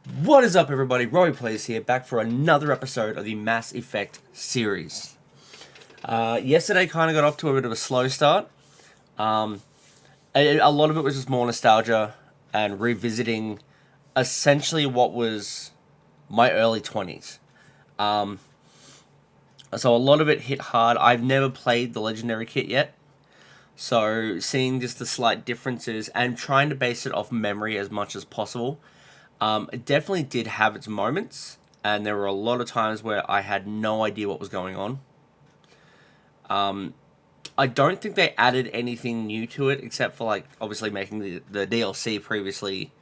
What is up, everybody? Rory Plays here, back for another episode of the Mass Effect series. Yesterday kind of got off to a bit of a slow start. A lot of it was just more nostalgia and revisiting essentially what was my early 20s. So a lot of it hit hard. I've never played the Legendary kit yet. So seeing just the slight differences and trying to base it off memory as much as possible. It definitely did have its moments, and there were a lot of times where I had no idea what was going on. I don't think they added anything new to it, except for, like, obviously making the DLC previously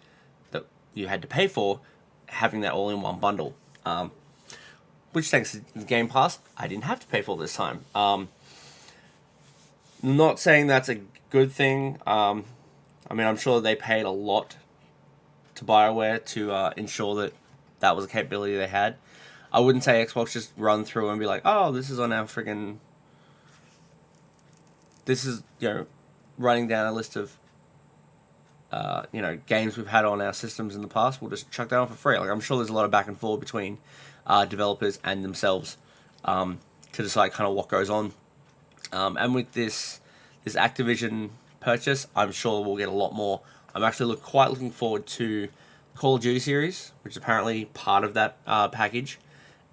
that you had to pay for, having that all in one bundle. Which, thanks to the Game Pass, I didn't have to pay for this time. Not saying that's a good thing. I mean, I'm sure they paid a lot to BioWare to ensure that that was a capability they had. I wouldn't say Xbox just run through and be like, oh, this is on our friggin'... This is, running down a list of, games we've had on our systems in the past. We'll just chuck that on for free. Like, I'm sure there's a lot of back and forth between developers and themselves to decide kind of what goes on. And with this Activision purchase, I'm sure we'll get a lot more. I'm actually quite looking forward to Call of Duty series, which is apparently part of that package,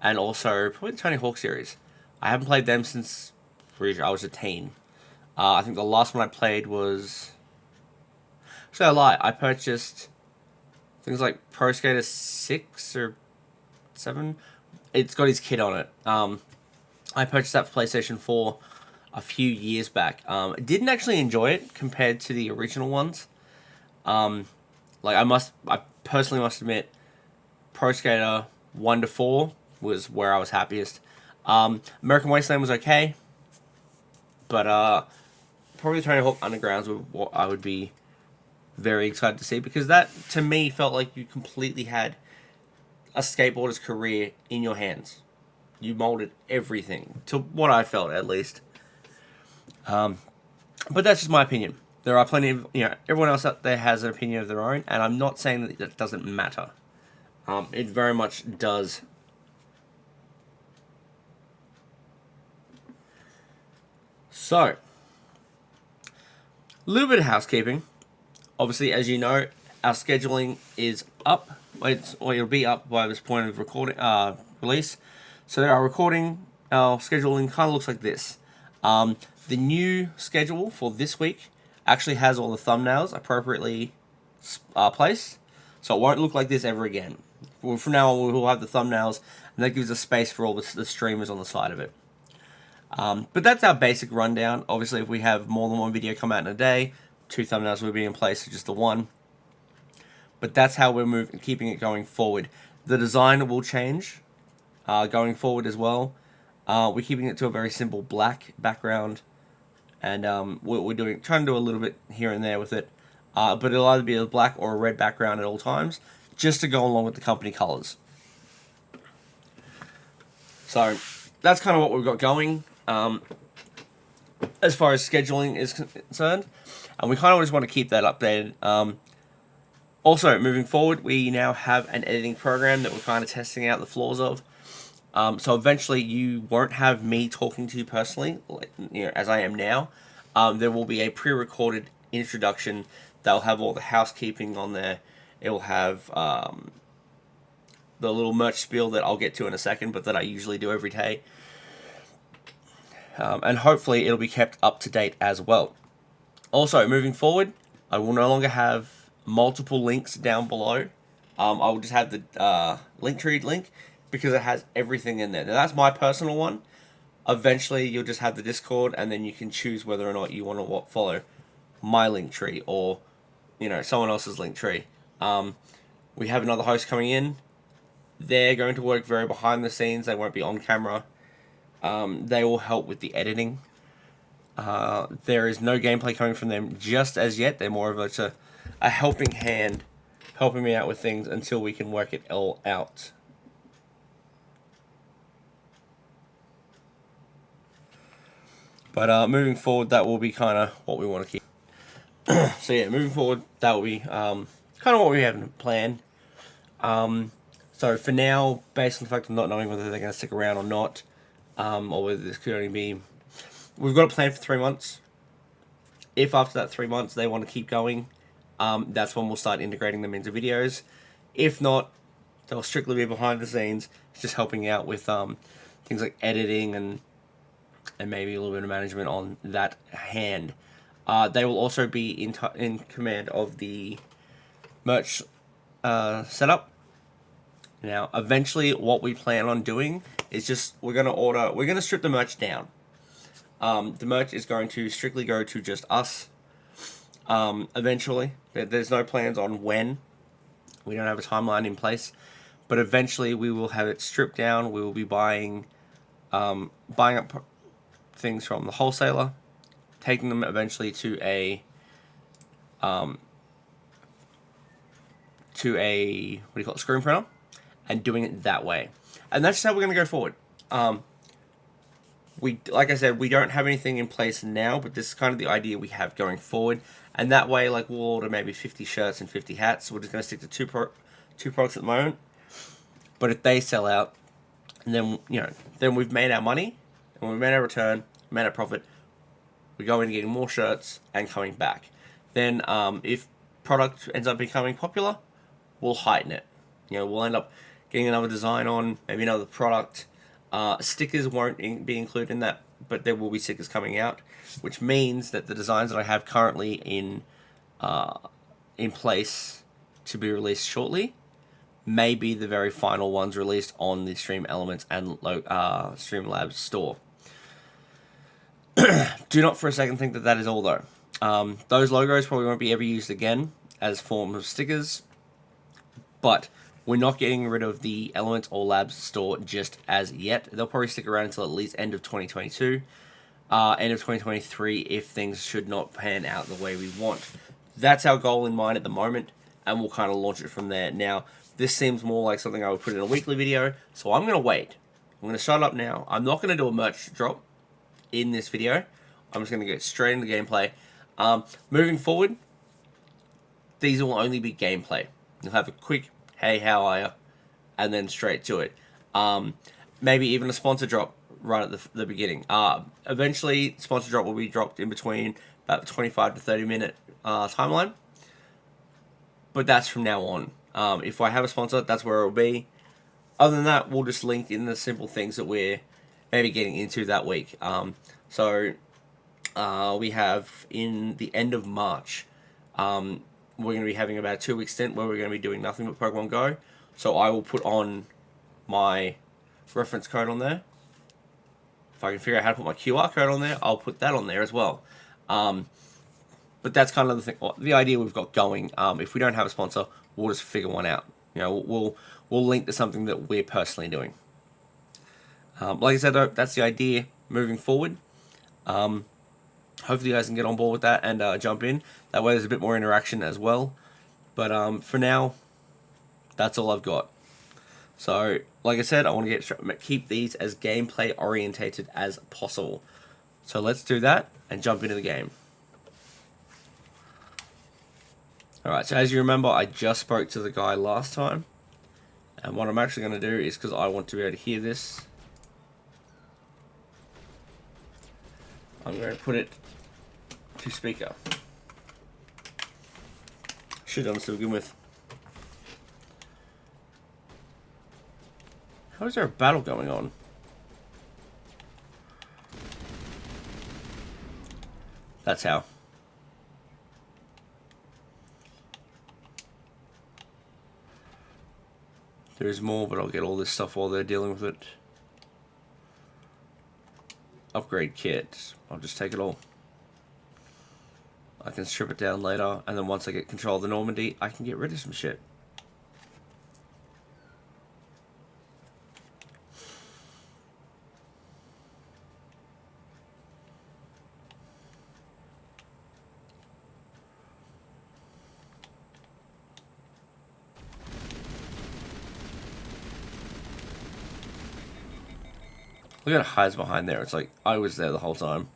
and also probably the Tony Hawk series. I haven't played them since I was a teen. I think the last one I played was... Actually, I lie. I purchased things like Pro Skater 6 or 7. It's got his kit on it. I purchased that for PlayStation 4 a few years back. I didn't actually enjoy it compared to the original ones. I personally must admit, Pro Skater 1 to 4 was where I was happiest. American Wasteland was okay, but probably Tony Hawk Undergrounds was what I would be very excited to see, because that, to me, felt like you completely had a skateboarder's career in your hands. You molded everything, to what I felt, at least. But that's just my opinion. There are plenty of, everyone else out there has an opinion of their own, and I'm not saying that it doesn't matter. It very much does. So, a little bit of housekeeping. Obviously, as you know, our scheduling is up. It'll be up by this point of recording release. So our scheduling kind of looks like this. The new schedule for this week actually has all the thumbnails appropriately placed, so it won't look like this ever again. From now on, we'll have the thumbnails, and that gives us space for all the streamers on the side of it. But that's our basic rundown. Obviously, if we have more than one video come out in a day, 2 thumbnails will be in place for just the one. But that's how we're keeping it going forward. The design will change going forward as well. We're keeping it to a very simple black background, and we're trying to do a little bit here and there with it. But it'll either be a black or a red background at all times, just to go along with the company colors. So that's kind of what we've got going as far as scheduling is concerned, and we kind of just want to keep that updated. Also, moving forward, we now have an editing program that we're kind of testing out the flaws of. So eventually, you won't have me talking to you personally, as I am now. There will be a pre-recorded introduction that will have all the housekeeping on there. It will have the little merch spiel that I'll get to in a second, but that I usually do every day. And hopefully, it'll be kept up to date as well. Also, moving forward, I will no longer have multiple links down below. I will just have the Linktree link, because it has everything in there. Now, that's my personal one. Eventually, you'll just have the Discord, and then you can choose whether or not you want to follow my Linktree or, someone else's Linktree. We have another host coming in. They're going to work very behind the scenes. They won't be on camera. They will help with the editing. There is no gameplay coming from them just as yet. They're more of a helping hand, helping me out with things until we can work it all out. But moving forward, that will be kind of what we want to keep. So yeah, moving forward, that will be kind of what we have planned. So for now, based on the fact of not knowing whether they're going to stick around or not, or whether this could only be, we've got a plan for 3 months. If after that 3 months they want to keep going, that's when we'll start integrating them into videos. If not, they'll strictly be behind the scenes, just helping out with things like editing and maybe a little bit of management on that hand. They will also be in command of the merch setup. Now, eventually, what we plan on doing is just we're going to strip the merch down. The merch is going to strictly go to just us. Eventually, there's no plans on when. We don't have a timeline in place, but eventually we will have it stripped down. We will be buying up things from the wholesaler, taking them eventually to a what do you call it, screen printer, and doing it that way. And that's just how we're going to go forward. Like I said, we don't have anything in place now, but this is kind of the idea we have going forward. And that way, like, we'll order maybe 50 shirts and 50 hats. We're just going to stick to two products at the moment. But if they sell out, then then we've made our money, and we've made our return, made our profit. We go into getting more shirts and coming back. Then, if product ends up becoming popular, we'll heighten it. We'll end up getting another design on, maybe another product. Stickers won't be included in that, but there will be stickers coming out, which means that the designs that I have currently in place to be released shortly may be the very final ones released on the Stream Elements and Streamlabs store. Do not for a second think that that is all, though. Those logos probably won't be ever used again as form of stickers, but we're not getting rid of the Elements or Labs store just as yet. They'll probably stick around until at least end of 2022, end of 2023 if things should not pan out the way we want. That's our goal in mind at the moment, and we'll kind of launch it from there. Now, this seems more like something I would put in a weekly video, so I'm going to wait. I'm going to shut up now. I'm not going to do a merch drop in this video. I'm just going to get straight into gameplay. Moving forward, these will only be gameplay. You'll have a quick, hey, how are you? And then straight to it. Maybe even a sponsor drop right at the beginning. Eventually, sponsor drop will be dropped in between about the 25 to 30 minute timeline. But that's from now on. If I have a sponsor, that's where it will be. Other than that, we'll just link in the simple things that we're maybe getting into that week. So we have in the end of March, we're going to be having about a 2-week stint where we're going to be doing nothing but Pokemon Go. So I will put on my reference code on there. If I can figure out how to put my QR code on there, I'll put that on there as well. But that's kind of the thing, the idea we've got going. If we don't have a sponsor, we'll just figure one out. We'll link to something that we're personally doing. Like I said, though, that's the idea moving forward. Hopefully you guys can get on board with that and jump in. That way there's a bit more interaction as well. But for now, that's all I've got. So, like I said, I want to keep these as gameplay orientated as possible. So let's do that and jump into the game. Alright, so as you remember, I just spoke to the guy last time. And what I'm actually going to do is, because I want to be able to hear this, I'm going to put it to speaker. Should have done this to begin with. How is there a battle going on? That's how. There is more, but I'll get all this stuff while they're dealing with it. Upgrade kit. I'll just take it all. I can strip it down later, and then once I get control of the Normandy, I can get rid of some shit. Look at it hides behind there. It's like I was there the whole time.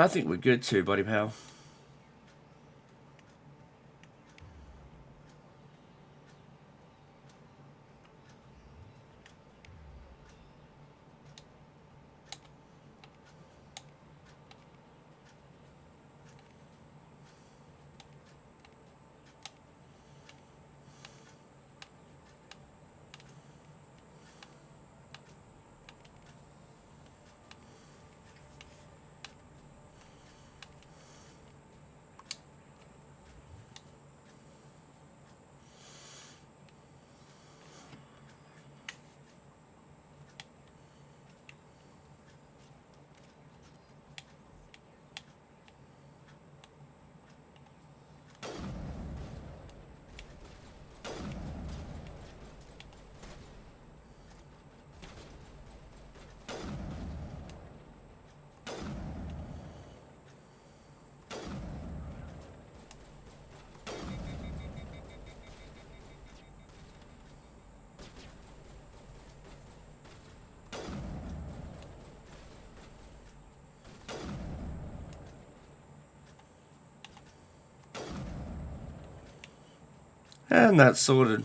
I think we're good too, buddy pal. And that's sorted.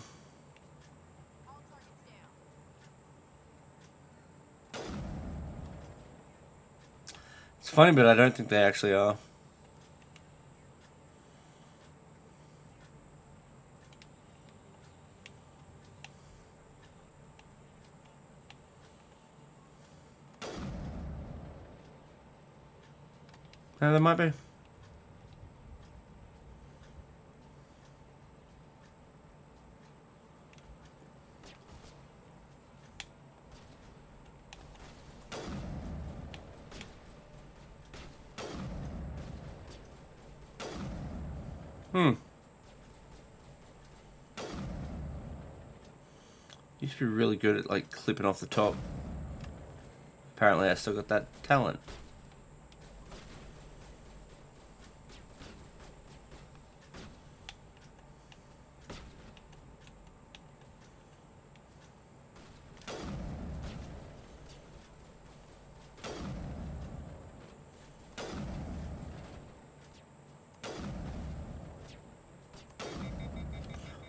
It's funny, but I don't think they actually are. No, they might be. Used to be really good at like clipping off the top. Apparently I still got that talent.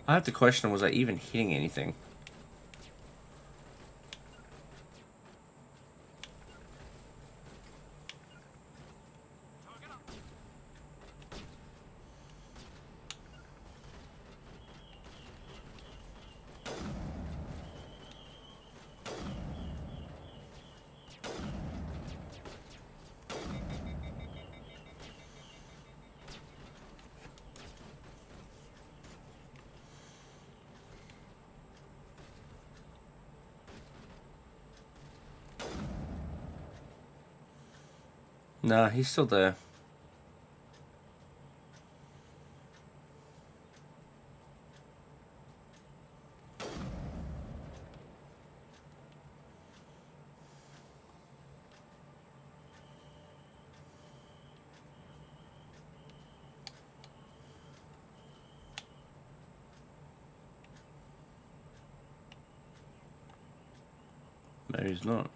I have to question, was I even hitting anything? Nah, he's still there. Maybe he's not.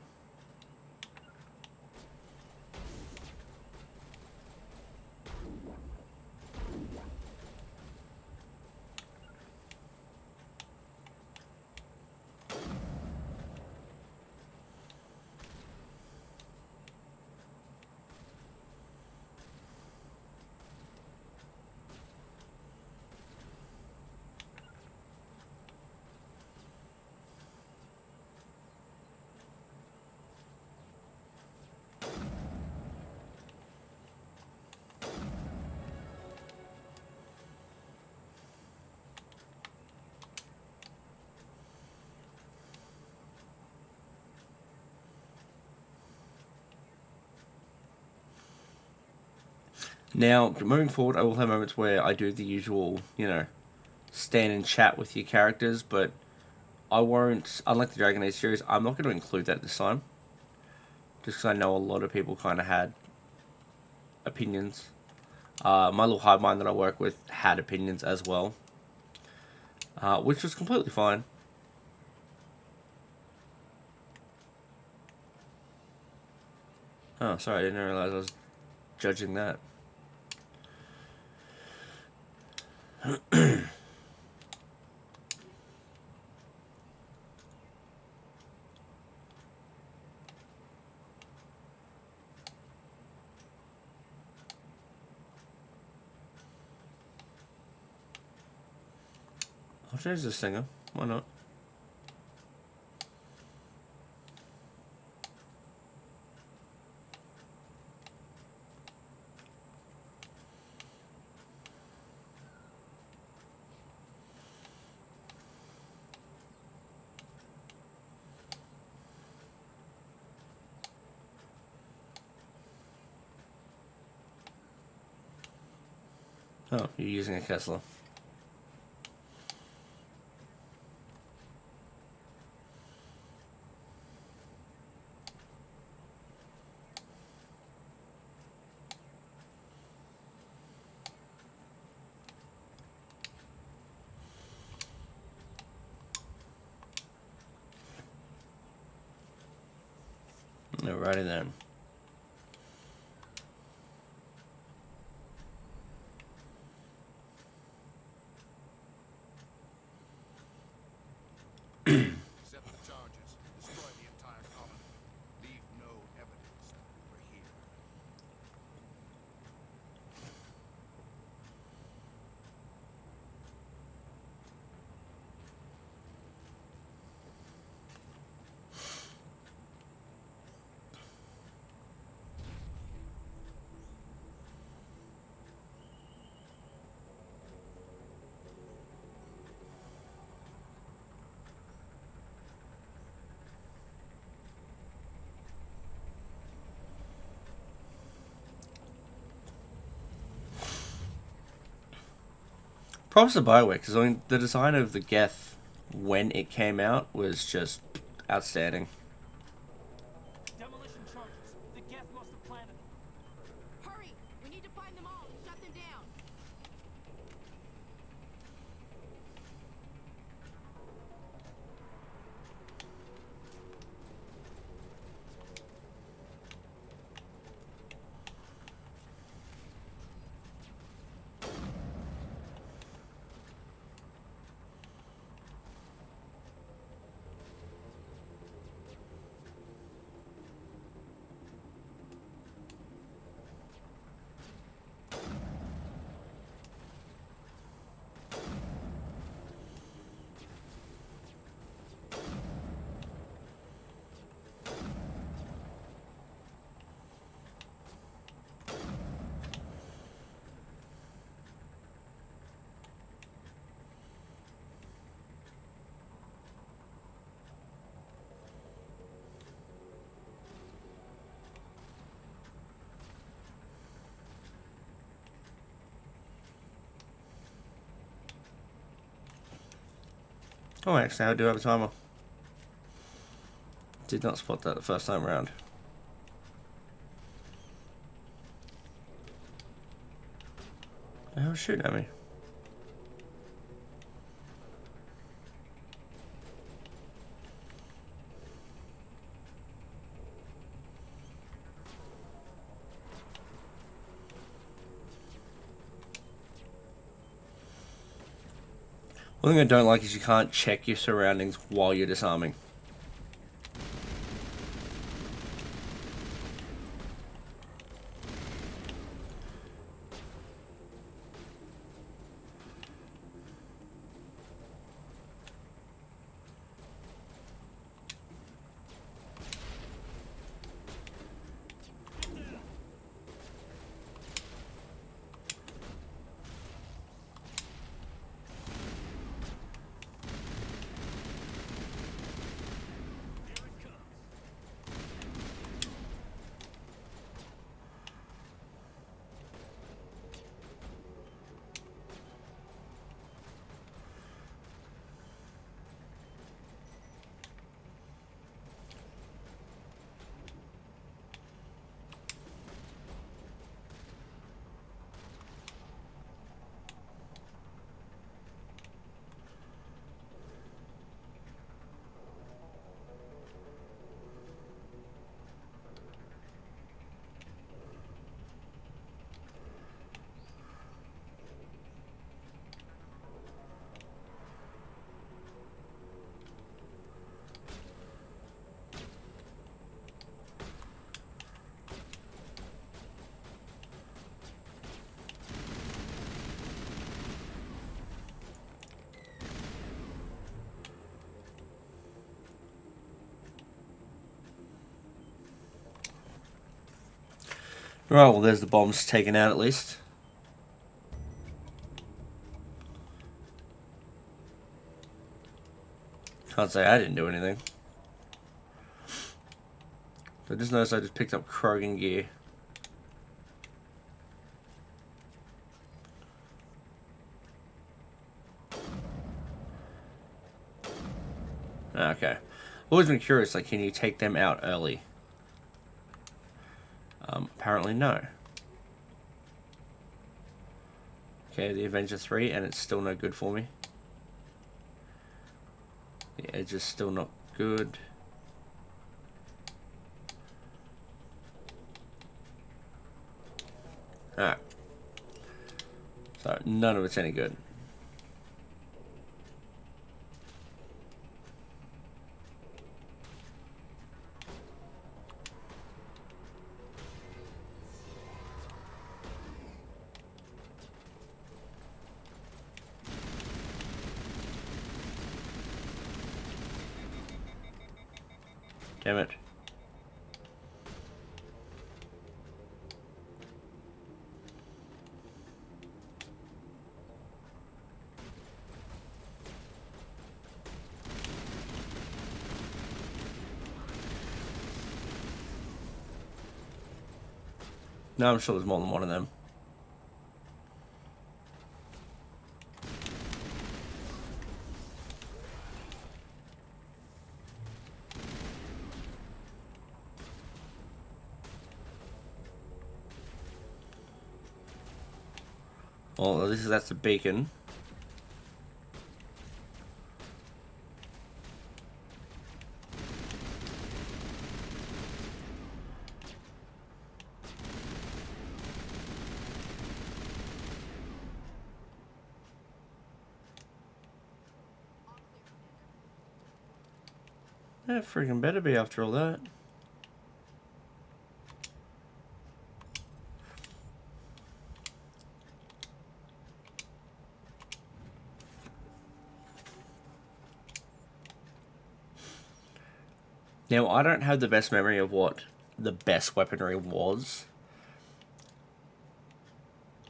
Now, moving forward, I will have moments where I do the usual, stand and chat with your characters, but I won't, unlike the Dragon Age series, I'm not going to include that this time. Just because I know a lot of people kind of had opinions. My little hive mind that I work with had opinions as well, which was completely fine. Oh, sorry, I didn't realize I was judging that. I'll change the singer. Why not? Oh, you're using a Kessler. Alrighty then. Accept the charges. Destroy the entire colony. Leave no evidence that we were here. Props to Bioware, because I mean, the design of the Geth when it came out was just outstanding. Demolition charges. The Geth must have planted them. Hurry! We need to find them all and shut them down. Oh, actually, I do have a timer. Did not spot that the first time around. Oh, shooting at me. One thing I don't like is you can't check your surroundings while you're disarming. Right, well, there's the bombs taken out at least. Can't say I didn't do anything. So I just noticed I just picked up Krogan gear. Okay. I've always been curious, like, can you take them out early? Apparently no. Okay, the Avenger 3, and it's still no good for me. The Edge is still not good. Alright. So, none of it's any good. Damn it. No, I'm sure there's more than one of them. Well, that's the beacon. That freaking better be after all that. Now, I don't have the best memory of what the best weaponry was.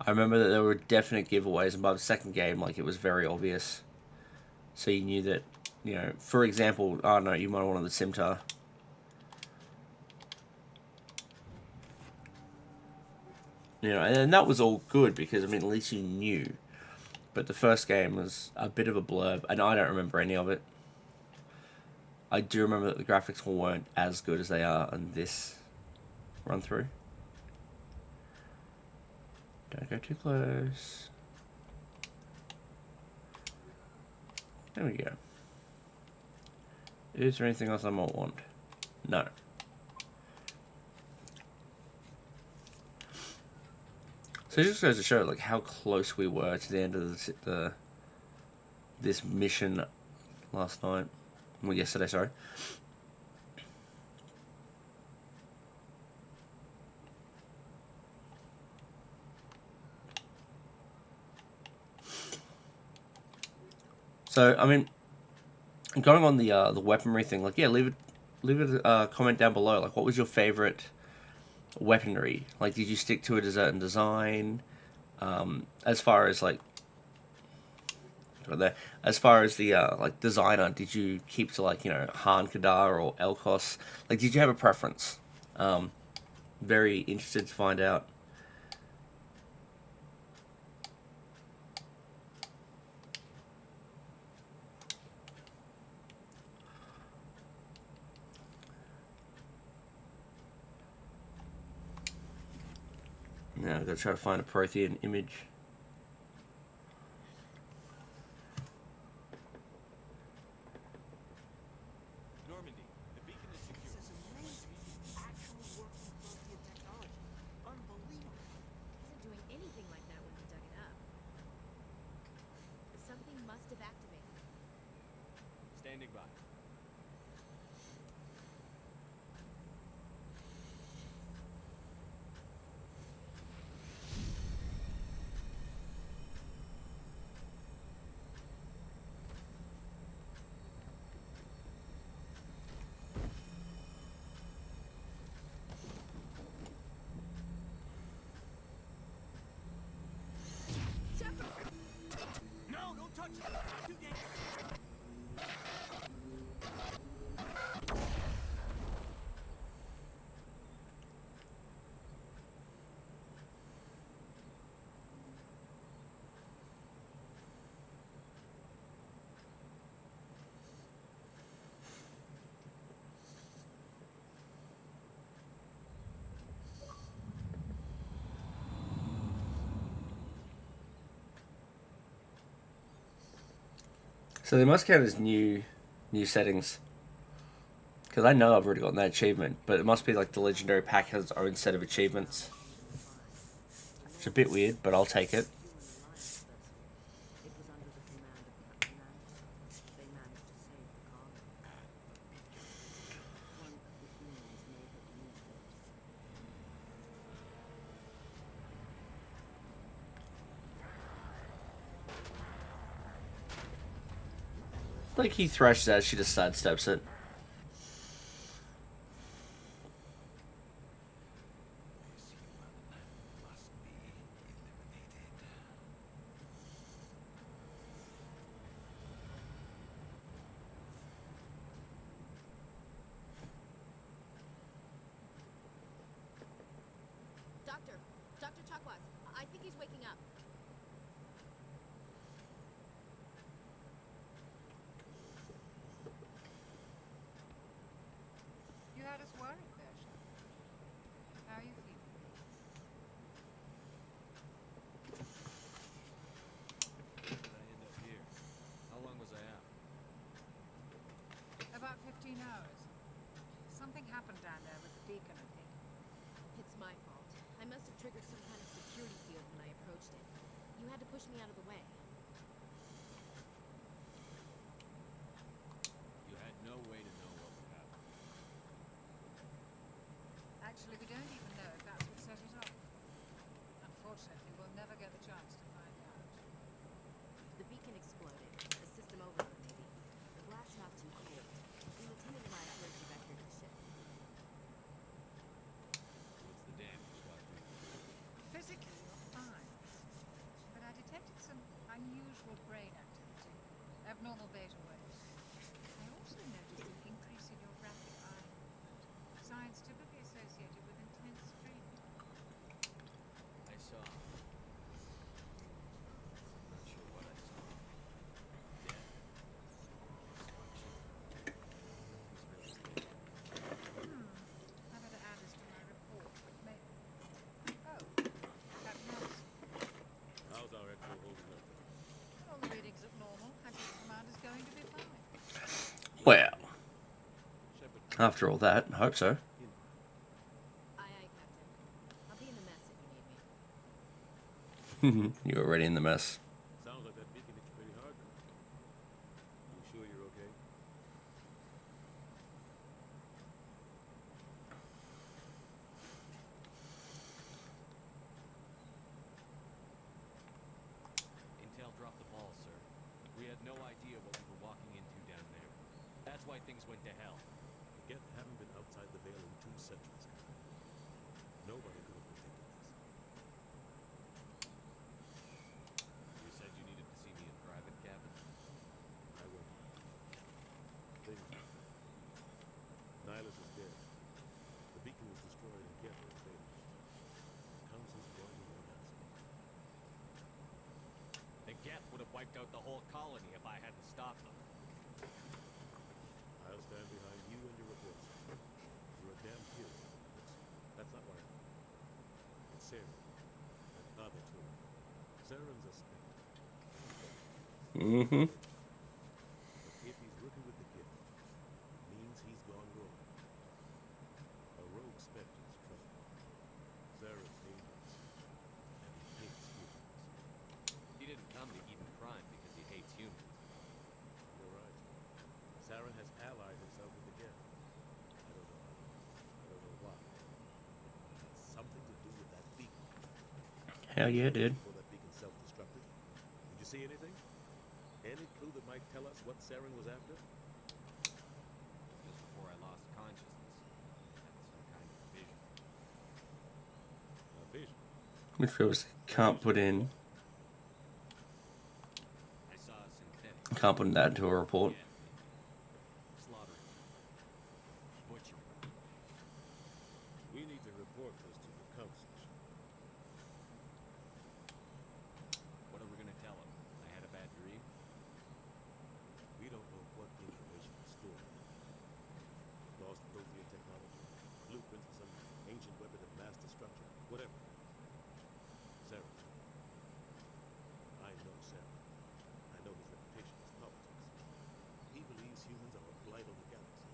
I remember that there were definite giveaways, and by the second game, like, it was very obvious. So you knew that, you know, for example, oh no, you might have wanted the Scimitar. You know, and that was all good because, I mean, at least you knew. But the first game was a bit of a blurb, and I don't remember any of it. I do remember that the graphics weren't as good as they are on this run through. Don't go too close. There we go. Is there anything else I might want? No. So it just goes to show like how close we were to the end of this mission last night. Well, yesterday, sorry. So I mean, going on the weaponry thing, like, yeah, leave a comment down below. Like, what was your favorite weaponry? Like, did you stick to a certain design? As far as like, as far as the like designer, did you keep to, like, you know, Han Kadar or Elkos? Like, did you have a preference? Very interested to find out. Now I've got to try to find a Prothean image. Normandy, the beacon is secure. This is amazing. Actual working Prothean technology. Unbelievable. Wasn't doing anything like that when we dug it up. Something must have activated. Standing by. So they must count as new settings. Because I know I've already gotten that achievement, but it must be like the legendary pack has its own set of achievements. It's a bit weird, but I'll take it. It was under the command of Captain Anderson. They managed to save the colony. One of the humans may have used it. Like he thrashes out, she just sidesteps it. This human must be eliminated. Dr. Chakwas, I think he's waking up. You had us worried there, Shep. How are you feeling? How did I end up here? How long was I out? About 15 hours. Something happened down there with the beacon, I think. It's my fault. I must have triggered some kind of security field when I approached it. You had to push me out of the way. You had no way to know what would happen. Actually, we don't even know if that's what set it off. Unfortunately, we'll never get the chance to find out. The beacon exploded. The system overload, maybe. The blast not too cold. The lieutenant and I flared you back here to the ship. What's the damage, Doctor? Physically, you're fine. But I detected some unusual brain activity. Abnormal beta waves. I also noticed an increase in your rapid eye movement. Signs typically associated with intense training. I saw. I'm not sure what I saw. Death. Destruction. Who's really dead? I better add this to my report, but maybe. Oh, Captain Anderson. How's our actual holding up? All the readings look normal. I think the commander's going to be fine. Well, Shepard, after all that, I hope so. Aye, Captain. I'll be in the mess if you need me. You're already in the mess. sounds like that beacon hit you pretty hard. You sure you're okay? Intel dropped the ball, sir. We had no idea what we were walking into down there. That's why things went to hell. Geth haven't been outside the Veil in 2 centuries. Nobody could have predicted this. You said you needed to see me in private, Captain? I will. Things. Nihilus is dead. The beacon was destroyed and Geth was invaded. The Council's going to want answers. And Geth would have wiped out the whole colony if I hadn't stopped them. I'll stand behind you and your reports. You're a damn hero. That's not why. It's Saren. And other two. Saren's a spectre. Mm-hmm. But if he's working with the Geth, it means he's gone rogue. A rogue spectre's trouble. Saren's dangerous. And he hates humans. He didn't come to even prime because he hates humans. You're right. Saren has allied himself with the Geth. I don't know how. I don't know why. It's something to do with that beacon. Hell yeah, dude. Before that beacon self-destructed. Did you see anything? Any clue that might tell us what Saren was after? Just before I lost consciousness, I had some kind of vision. A vision. Which we obviously can't put in. I saw us in Can't put that into a report. Slaughtering. Butchering. We need to report this to the council. What are we gonna tell him? I had a bad dream? We don't know what information is stored. Lost Prothean technology, blueprints for some ancient weapon of mass destruction, whatever. Sarah. I know Sarah. I know his reputation is politics. He believes humans are a blight on the galaxy.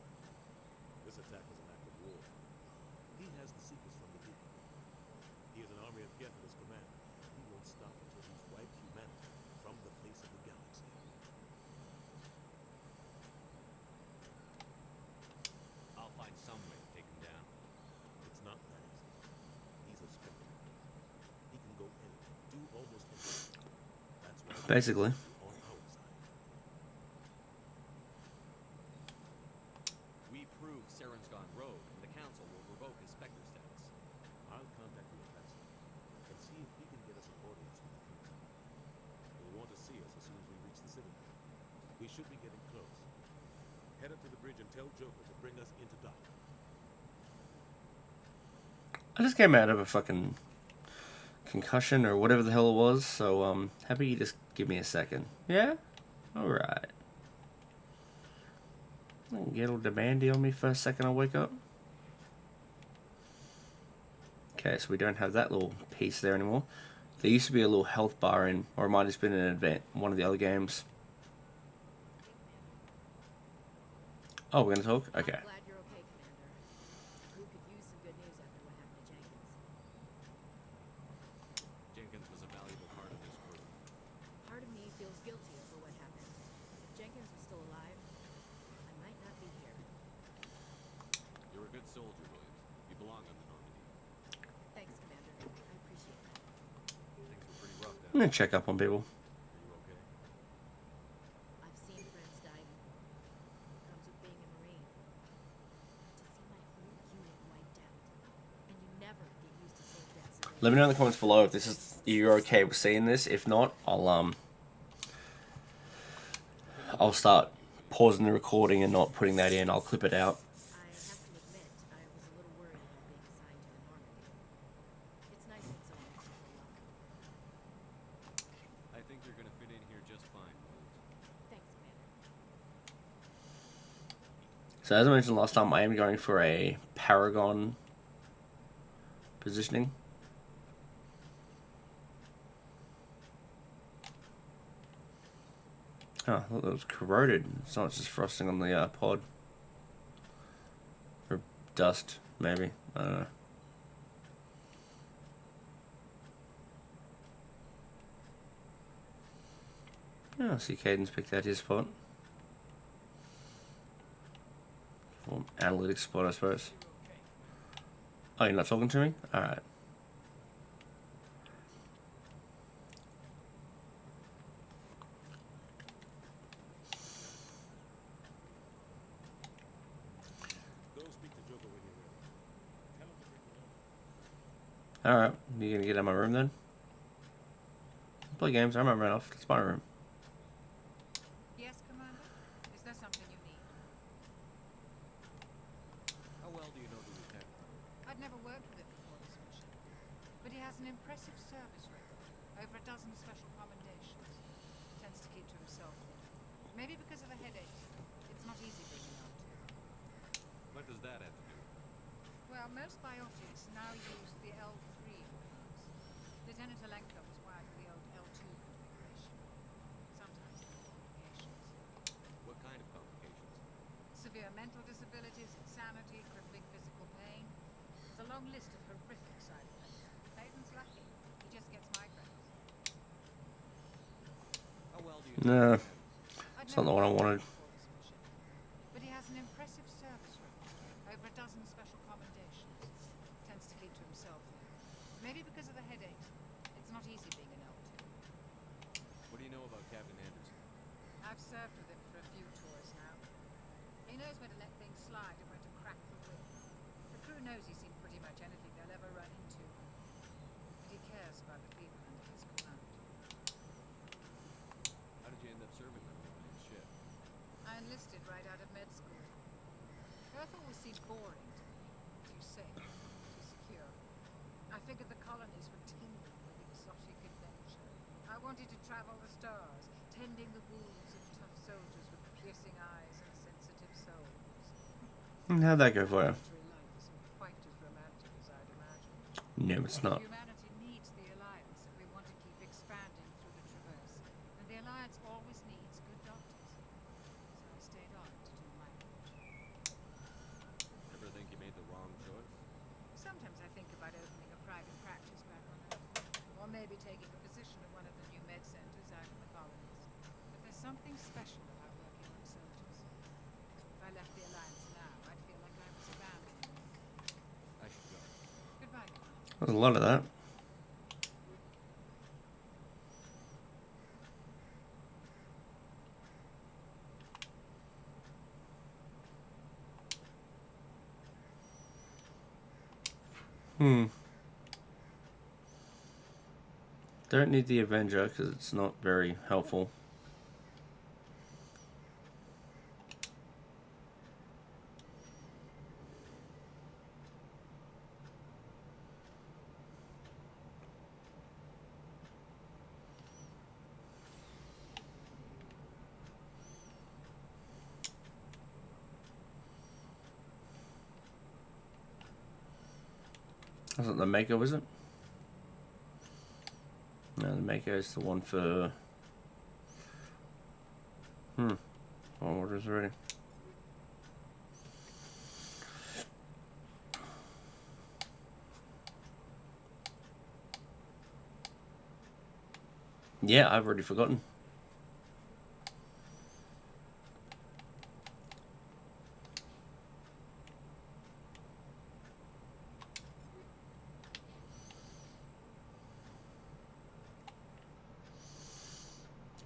This attack was an act of war. He has the secrets from the Beacon. He has an army of Geth at his command. He won't stop until he's wiped humanity from the face of the galaxy. I'll find some way to take him down. It's not that easy. He's a spectre. He can go anywhere, do almost anything. That's why Basically. he's on our side. We prove Saren's gone rogue, and the council will revoke his Spectre status. I'll contact the ambassador and see if he can get us an audience with the king. He'll want to see us as soon as we reach the citadel. We should be getting close. Head up to the bridge and tell Joker to bring us into dock. I just came out of a fucking concussion or whatever the hell it was, so how about you just give me a second? Yeah? Alright. Get all the bandy on me for a second, I'll wake up. Okay, so we don't have that little piece there anymore. There used to be a little health bar in, or it might have just been in one of the other games. Oh, we're gonna talk? Okay. I'm glad you're okay, Commander. The crew could use some good news after what happened to Jenkins. Jenkins was a valuable part of this crew. Part of me feels guilty over what happened. If Jenkins was still alive, I might not be here. You're a good soldier, Williams. You belong on the Normandy. Thanks, Commander. I appreciate that. Things were pretty rough I'm down gonna check up on people. Are you okay? I've seen friends die before. It comes with being a Marine. To see my whole unit wiped out, and you never get used to seeing deaths. Let me know in the comments below if you're okay with seeing this. If not, I'll start pausing the recording and not putting that in. I'll clip it out. I have to admit, I was a little worried about being assigned to the Normandy. It's nice that someone makes you feel welcome. I think you're gonna fit in here just fine, Williams. Thanks, Commander. So as I mentioned last time, I am going for a Paragon positioning. Oh, I thought that was corroded. It's not just frosting on the pod. Or dust, maybe. I don't know. Yeah, I see Caden's picked out his spot. Or analytics spot, I suppose. Oh, you're not talking to me? Alright. Go speak to Joker when you're ready. Tell him to bring me on. Alright, you gonna get out of my room then? Play games, I remember enough. It's my room. Yes, Commander? Is there something you need? How well do you know the lieutenant? I'd never worked with him before this mission, but he has an impressive service record, over a dozen special commendations. Tends to keep to himself. Maybe because of a headache. It's not easy being an out. What does that have to do with it? Well, most biotics now use the L3 implants. Lieutenant Alenko was wired with the old L2 configuration. Sometimes there are complications. What kind of complications? Severe mental disabilities, insanity, crippling physical pain. There's a long list of horrific side effects. Clayton's lucky. He just gets migraines. How well do you Nah, know the lieutenant? it's not the one I wanted. But he has an impressive service record, over a dozen special commendations. Tends to keep to himself. Maybe because of the headache. It's not easy being an L2. What do you know about Captain Anderson? I've served with him for a few tours now. He knows when to let things slide and when to crack the whip. The crew knows he's seen pretty much anything they'll ever run into. But he cares about the people under his command. How did you end up serving with him? enlisted right out of med school. Earth always seemed boring to me. Too safe, too secure. I figured the colonies were teeming with exotic adventure. I wanted to travel the stars, tending the wounds of tough soldiers with piercing eyes and sensitive souls. How'd that go for you? Military life isn't quite as romantic as I'd imagined. No, it's not. Humanity needs the Alliance if we want to keep expanding through the Traverse. And the Alliance always needs good doctors. So I stayed on to do my part. Ever think you made the wrong choice? Sometimes I think about opening a private practice back on Earth. Or maybe taking a position at one of the new med centers out in the colonies. But there's something special about working on soldiers. If I left the Alliance now, I'd feel like I was abandoning them. I should go. Goodbye, Commander. There's a lot of that. Don't need the Avenger because it's not very helpful. That's not the Mako, was it? No, the Mako is the one for... All orders already. Yeah, I've already forgotten.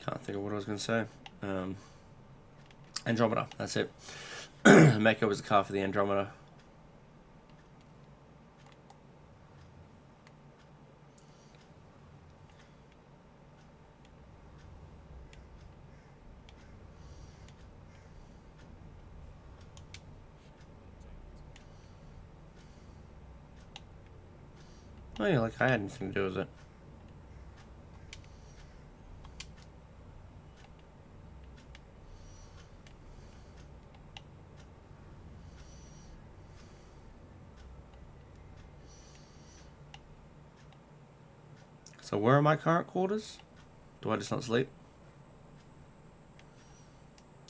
Can't think of what I was going to say. Andromeda, that's it. Mako was the car for the Andromeda. Oh yeah, like I had anything to do with it. So where are my current quarters? Do I just not sleep?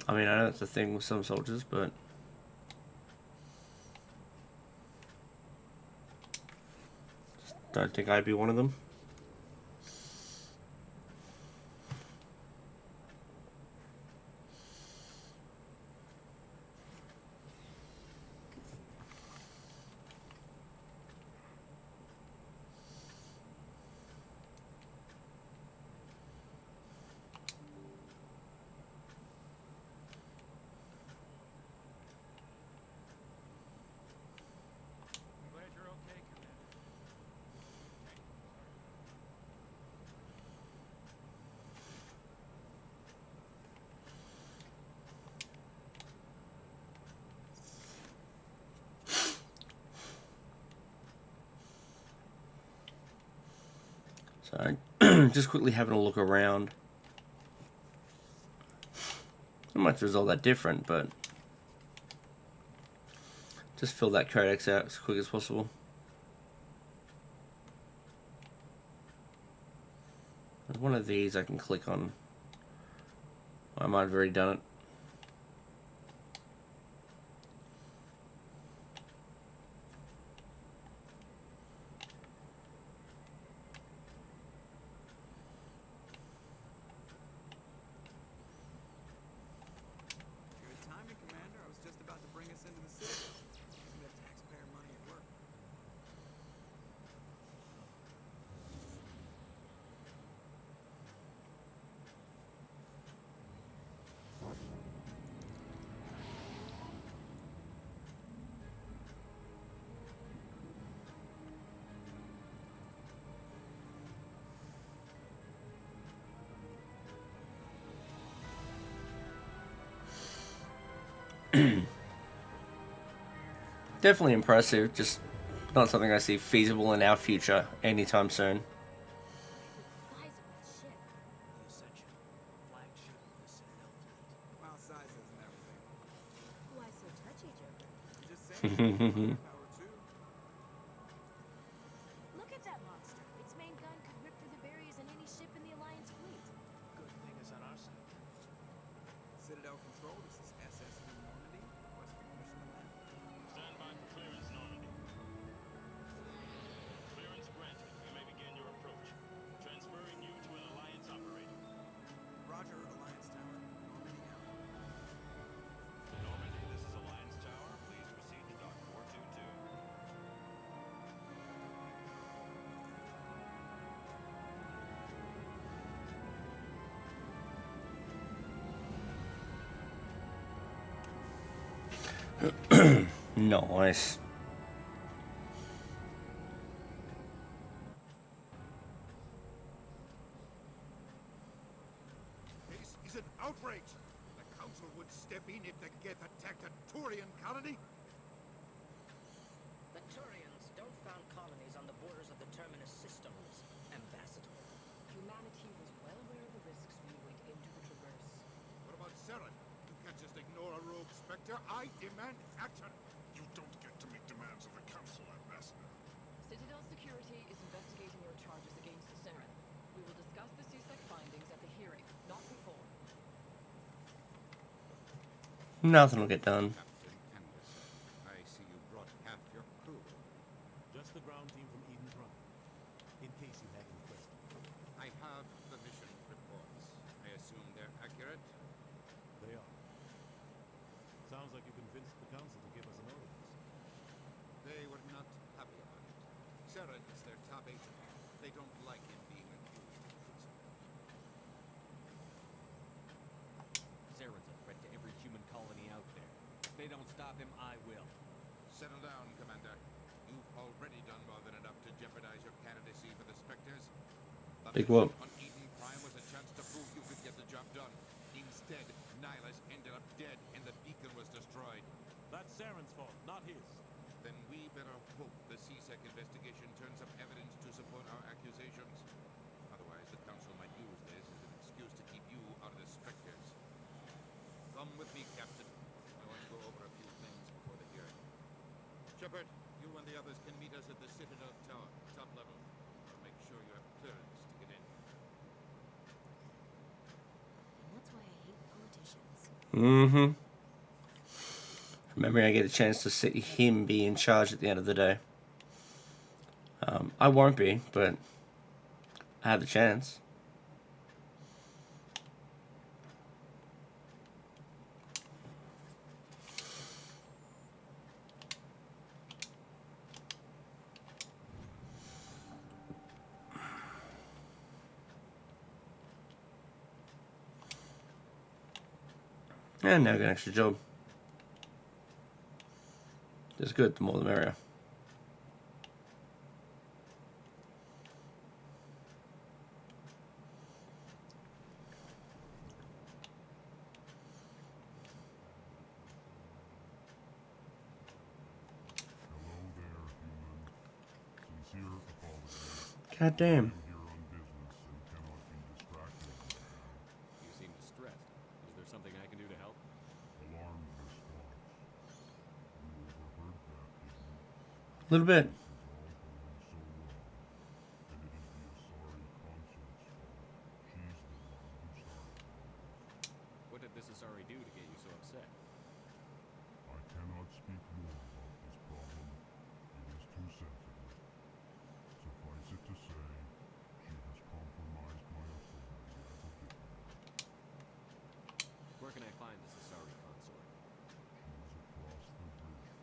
I mean, I know that's a thing with some soldiers, but... just don't think I'd be one of them. I'm glad you're okay, Commander. So, just quickly having a look around. Not much was all that different, but just fill that codex out as quick as possible. There's one of these I can click on. I might have already done it. Good timing, Commander. I was just about to bring us into the city. Using that taxpayer money at work. Definitely impressive, just not something I see feasible in our future anytime soon. The size of that ship. The Ascension, flagship of the Citadel fleet. Well, sizes and everything. Why so touchy, Joker? Just saying. Power too. Look at that monster. Its main gun could rip through the barriers in any ship in the Alliance fleet. Good thing it's on our side. Citadel Control, this is SS New Normandy. Requesting permission to land. Stand by for clearance, Normandy. Clearance granted. You may begin your approach. Transferring you to an Alliance operator. Roger, Alliance Tower. Normandy out. Normandy, this is Alliance Tower. Please proceed to Dock 422. Nice. This is an outrage. The Council would step in if the Geth attacked a Turian colony. The Turians don't found colonies on the borders of the Terminus systems, Ambassador. Humanity was well aware of the risks we went into the Traverse. What about Saren? You can't just ignore a rogue Spectre. I demand action. You don't get to make demands of the Council, Ambassador. Citadel Security is investigating your charges against the Saren. We will discuss the CSEC findings at the hearing, not before. Nothing will get done. Captain Canvas, I see you brought half your crew. Just the ground team from Eden Prime. In case you had any questions. I have the mission reports. I assume they're accurate. They are. Sounds like you convinced the Council to give us an audience. They were not happy about it. Saren is their top agent. They don't like him being accused of treason. Saren's a threat to every human colony out there. If they don't stop him, I will. Settle down, Commander. You've already done more than enough to jeopardize your candidacy for the Spectres. The Big mission whoop. on Eden Prime was a chance to prove you could get the job done. Instead, Nihilus ended up dead and the beacon was destroyed. That's Saren's fault, not his. Then we better hope the CSEC investigation turns up evidence to support our accusations. Otherwise, the Council might use this as an excuse to keep you out of the Spectres. Come with me, Captain. I want to go over a few things before the hearing. Shepard, you and the others can meet us at the Citadel Tower, top level. I'll make sure you have clearance to get in. And that's why I hate politicians. Mm-hmm. Remember, I get a chance to see him be in charge at the end of the day. I won't be, but I have the chance. And now I got an extra job. That's good, the more the merrier. Hello there, human. Sincere apologies. God damn. I'm here on business and cannot be distracted right now. You seem distressed. Is there something I can do to help? Alarmed response. You overheard that, didn't you? A little bit. This is all going so well. And it'd be a sorry consort's fault. She's the one who started all this. What did this Asari do to get you so upset? I cannot speak more about this problem. It is too sensitive. Suffice it to say, she has compromised my authority as a diplomat. Where can I find this Asari consort? She is across the bridge from here.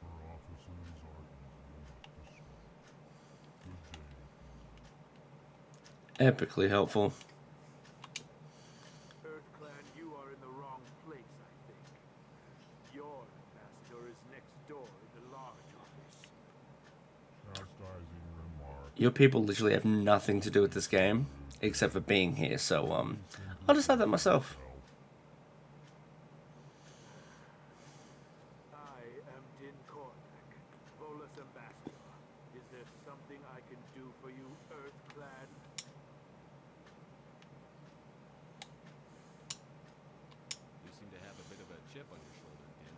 Her offices are easy enough to spot. Good day, human. Epically helpful. Earth Clan, you are in the wrong place, I think. Your ambassador is next door in the large office. Chastising remark. Your people literally have nothing to do with this game except for being here, so I'll decide that myself. Volus Ambassador, is there something I can do for you, Earth Clan? You seem to have a bit of a chip on your shoulder, Ken.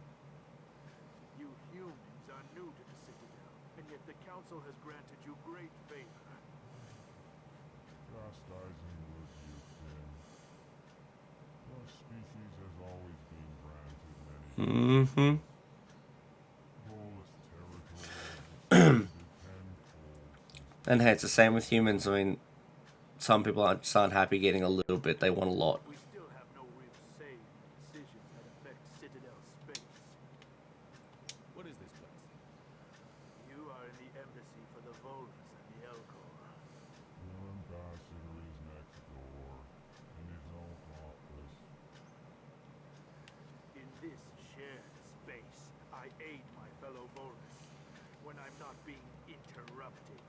You humans are new to the Citadel, and yet the Council has granted you great favor. Chastising with you, Ken. Your species has always been granted many Mm-hmm. Volus territory has extended tenfold since And hey, it's the same with humans. I mean, some people aren't happy getting a little bit. They want a lot. We still have no real say in the decisions that affect Citadel space. What is this place? You are in the embassy for the Volus and the Elcor. your ambassador is next door, in his own office. In this shared space, I aid my fellow Volus when I'm not being interrupted.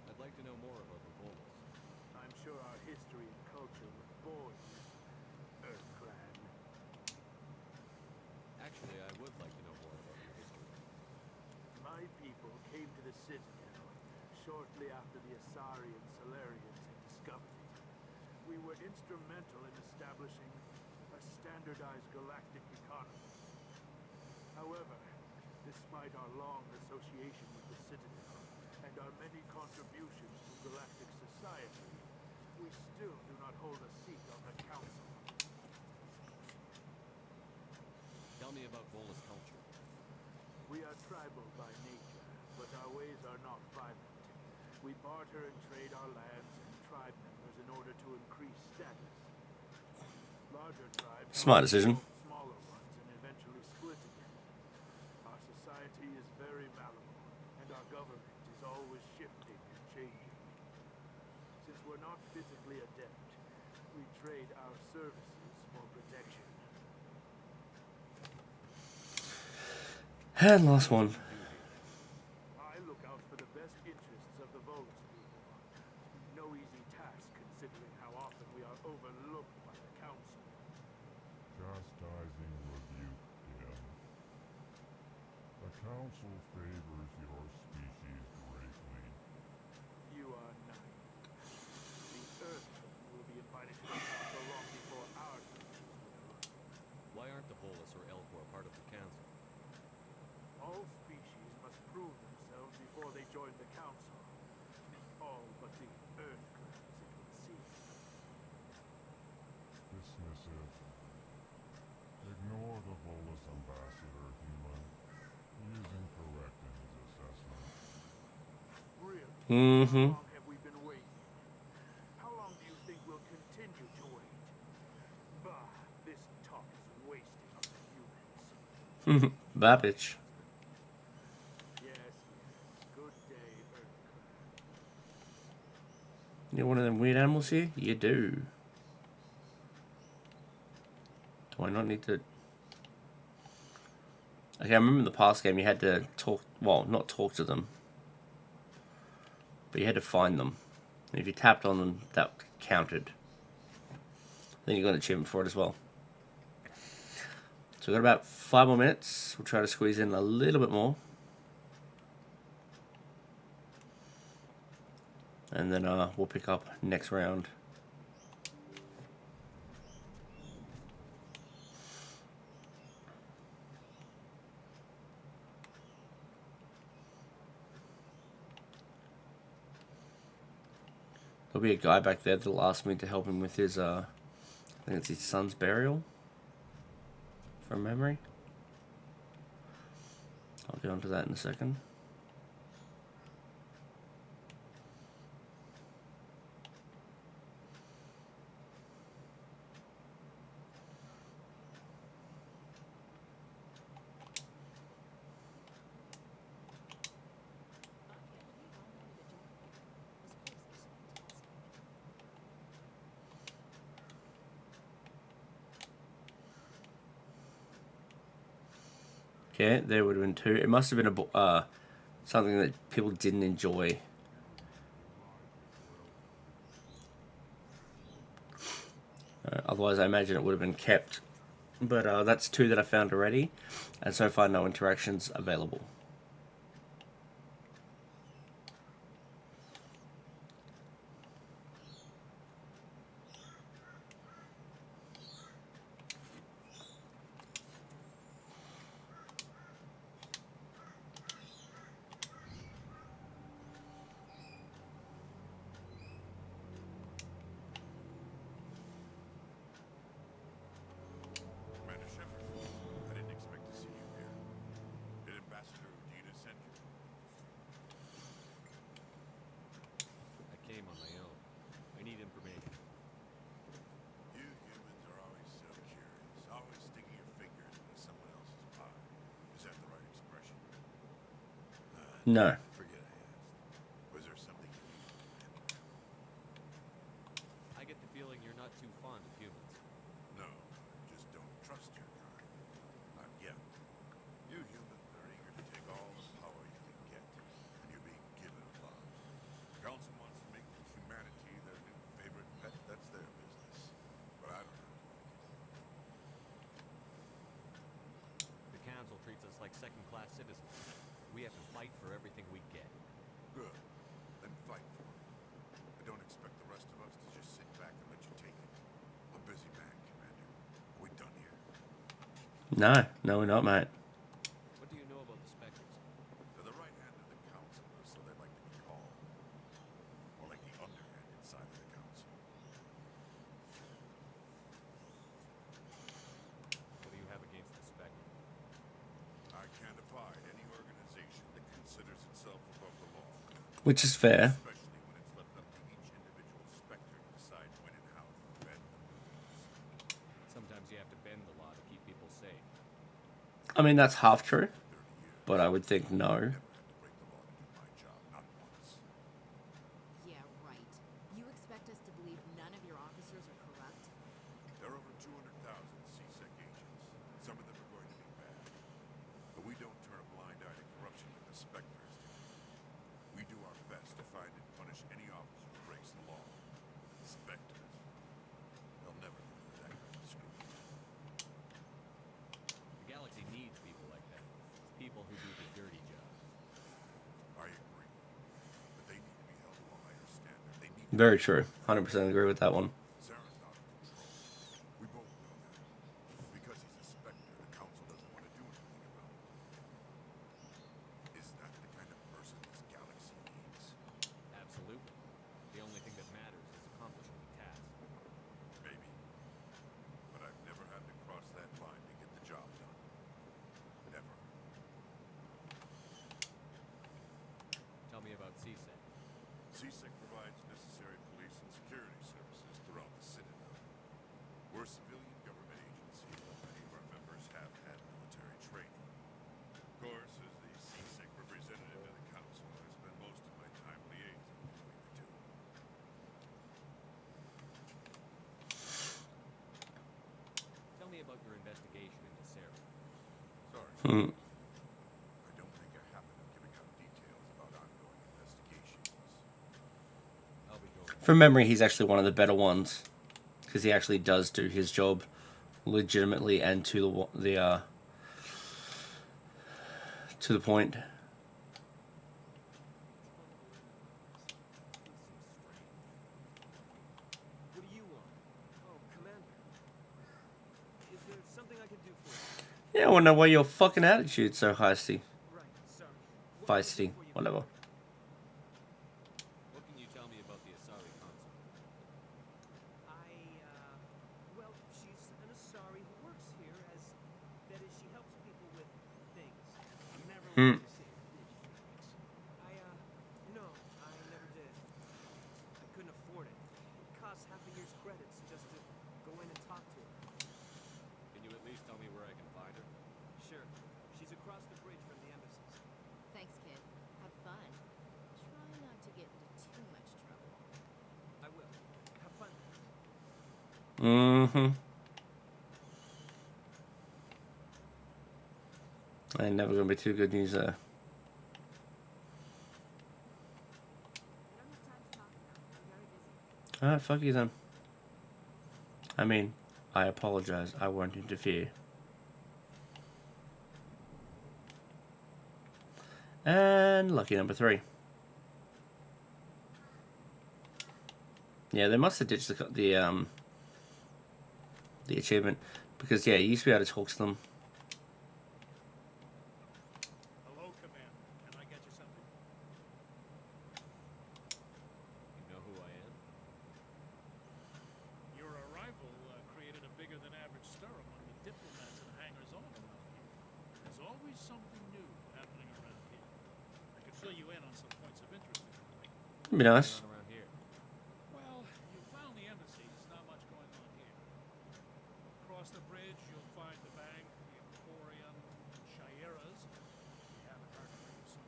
I'd like to know more about the Volus. I'm sure our history and culture would bore you, Earth Clan. Actually, I would like to know more about your history. My people came to the Citadel shortly after the Asari and Salarians had discovered it. We were instrumental in establishing a standardized galactic economy. However, despite our long association with the Citadel and our many contributions to galactic society, we still do not hold a seat on the Council. Tell me about Volus culture. We are tribal by nature, but our ways are not violent. We barter and trade our lands and tribe members in order to increase status. Larger tribes Smart decision. involve smaller ones and eventually split again. Our society is very malleable, and our government is always shifting and changing. Since we're not physically adept, we trade our services for protection. And last one. I look out for the best interests of the Volus people. No easy task considering how often we are overlooked by the Council. Chastising rebuke, Ken. The Council favors your species greatly. You are naive. The Earth will be invited to the Council long before our species will. Why aren't the Volus or Elcor part of the Council? All species must prove themselves before they join the Council. All but the Earth Clan, as it would seem. Dismissive. Ignore the Volus Ambassador, human. He is incorrect in his assessment. Really? Mm-hmm. How long have we been waiting? How long do you think we'll continue to wait? Bah, this talk is wasted on the humans. Babbage. Yes. Good day, Earth Clan. You one of them weird animals here? You do. Do I not need to... Okay, I remember in the past game you had to talk... Well, not talk to them. But you had to find them. And if you tapped on them, that counted. Then you got an achievement for it as well. So we've got about 5 more minutes. We'll try to squeeze in a little bit more. And then we'll pick up next round. There'll be a guy back there that'll ask me to help him with his, I think it's his son's burial, from memory. I'll get onto that in a second. Okay, there would have been 2. It must have been a something that people didn't enjoy. Otherwise, I imagine it would have been kept But that's 2 that I found already, and so far no interactions available. Commander Shepard, I didn't expect to see you here. Did Ambassador Udina send you? I came on my own. I need information. You humans are always so curious, always sticking your fingers into someone else's pie. Is that the right expression? No. Forget I asked. Was there something you needed, Commander? I get the feeling you're not too fond of humans. No, just don't trust your kind. Not yet. You humans are eager to take all the power you can get, and you're being given a lot. The Council wants to make humanity their new favorite pet. That's their business. But I don't have to like it. The council treats us like second-class citizens. We have to fight for everything we get. Good. Then fight for it. I don't expect the rest of us to just sit back and let you take it. I'm a busy man, Commander. Are we done here? No, we're not, mate. What do you know about the Spectres? They're the right hand of the Council, or so they like to be called. Or like the underhanded side of the Council. What do you have against the Spectres? I can't abide any organization that considers itself above the law. Which is fair. Especially when it's left up to each individual Spectre to decide when and how to bend the rules. Sometimes you have to bend the law to keep people safe. I mean, that's half true, 30 years. but I would think no. Never had to break the law to do my job, not once. Yeah, right. You expect us to believe none of your officers are corrupt? There are over 200,000 CSEC agents. Some of them are going to be bad. But we don't turn a blind eye to corruption like the Spectres do. We do our best to find and punish any officer who breaks the law. Spectres. They'll never get into that kind of scrutiny. The galaxy needs people like that. People who do the dirty job. I agree. But they need to be held to a higher standard. They need Very true. 100% agree with that one. Zaren's out of control. We both know that. Because he's a Spectre, the Council doesn't want to do anything about it. Is that the kind of person this galaxy needs? Absolutely. The only thing that matters is accomplishing the task. Maybe. But I've never had to cross that line to get the job done. Never. Tell me about CSEC. CSEC provides necessary police and security services throughout the Citadel. We're a civilian government agency, but many of our members have had military training. Of course, as the CSEC representative to the Council, I spend most of my time liaising between the two. Tell me about your investigation into Sarah. Sorry. Hmm. I don't think I happen of giving out details about ongoing investigations. I'll be going. From memory, he's actually one of the better ones, because he actually does do his job legitimately and to the point. What do you want? Oh, Commander. Is there something I can do for you? Yeah, I wonder why your fucking attitude's so heisty. Right, sorry. What can I do Feisty. for you? Whatever. What can you tell me about the Asari console? Well, she's an Asari who works here as, that is, she helps people with things. You never Hmm. went to see her, did you, Felix? No, I never did. I couldn't afford it. It costs half a year's credits just to go in and talk to her. Can you at least tell me where I can find her? Sure. She's across the bridge from the embassies. Thanks, kid. Have fun. Try not to get into too much trouble. I will. Have fun. Mm-hmm. Ain't never gonna be too good news there. I don't have time to talk now. I'm very busy. Alright, fuck you then. I mean, I apologize. I won't interfere. And lucky number 3. Yeah, they must have ditched the achievement, because yeah, you used to be able to talk to them. Hello, Commander. Can I get you something? You know who I am? Your arrival created a bigger than average stir among the diplomats and hangers-on around here. There's always something new happening around here. I could fill you in on some points of interest if you like. It'd be nice. Going on around here. Well, you found the embassy. There's not much going on here. Across the bridge, you'll find the bank, the Emporium, Shira's. We haven't heard from you soon.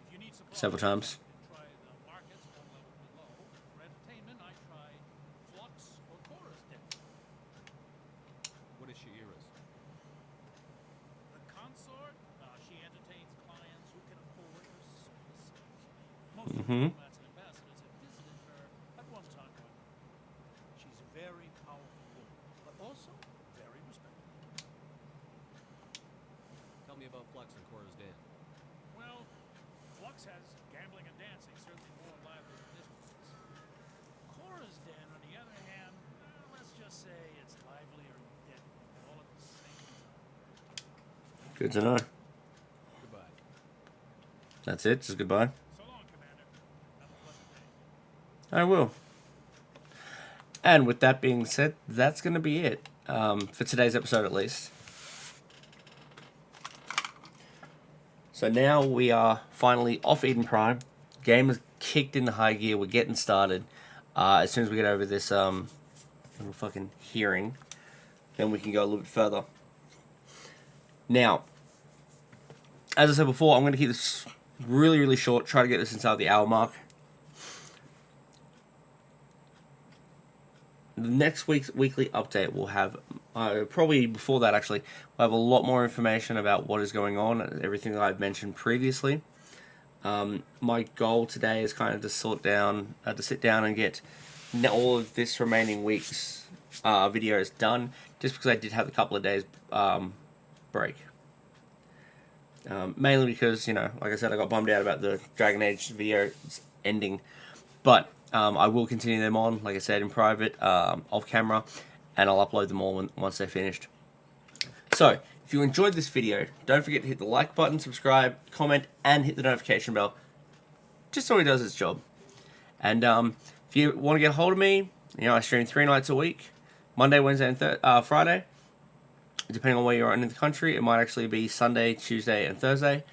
If you need supplies, Several times. you can try the markets one level below. For entertainment, I try Flux or Chorus Den. What is Shira's? The consort, she entertains clients who can afford her services. Most Mhm. diplomats and ambassadors have visited her at one time or another. She's a very powerful woman, but also very respectable. Tell me about Flux and Cora's Den. Well, Flux has gambling and dancing, certainly more lively than this place. Cora's Den, on the other hand, let's just say it's livelier and deadlier all at the same time. Good to know. Goodbye. That's it. Just goodbye. So long, Commander. Have a pleasant day. I will. And with that being said, that's going to be it for today's episode, at least. So now we are finally off Eden Prime. Game is kicked into high gear. We're getting started. As soon as we get over this little fucking hearing, then we can go a little bit further. Now, as I said before, I'm going to keep this really, really short. Try to get this inside the hour mark. The next week's weekly update will have, probably before that actually, we'll have a lot more information about what is going on, everything that I've mentioned previously. My goal today is kind of to sit down and get all of this remaining week's videos done, just because I did have a couple of days break. Mainly because, you know, like I said, I got bummed out about the Dragon Age videos ending, but I will continue them on, like I said, in private, off camera, and I'll upload them all once they're finished. So, if you enjoyed this video, don't forget to hit the like button, subscribe, comment, and hit the notification bell, just so it does its job. And if you want to get a hold of me, you know, I stream 3 nights a week, Monday, Wednesday, and Friday. Depending on where you're in the country, it might actually be Sunday, Tuesday, and Thursday.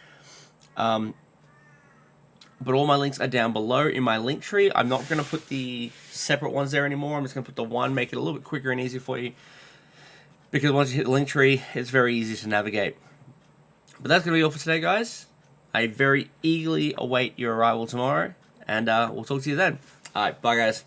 But all my links are down below in my link tree. I'm not going to put the separate ones there anymore. I'm just going to put the one, make it a little bit quicker and easier for you. Because once you hit the link tree, it's very easy to navigate. But that's going to be all for today, guys. I very eagerly await your arrival tomorrow. And we'll talk to you then. Alright, bye guys.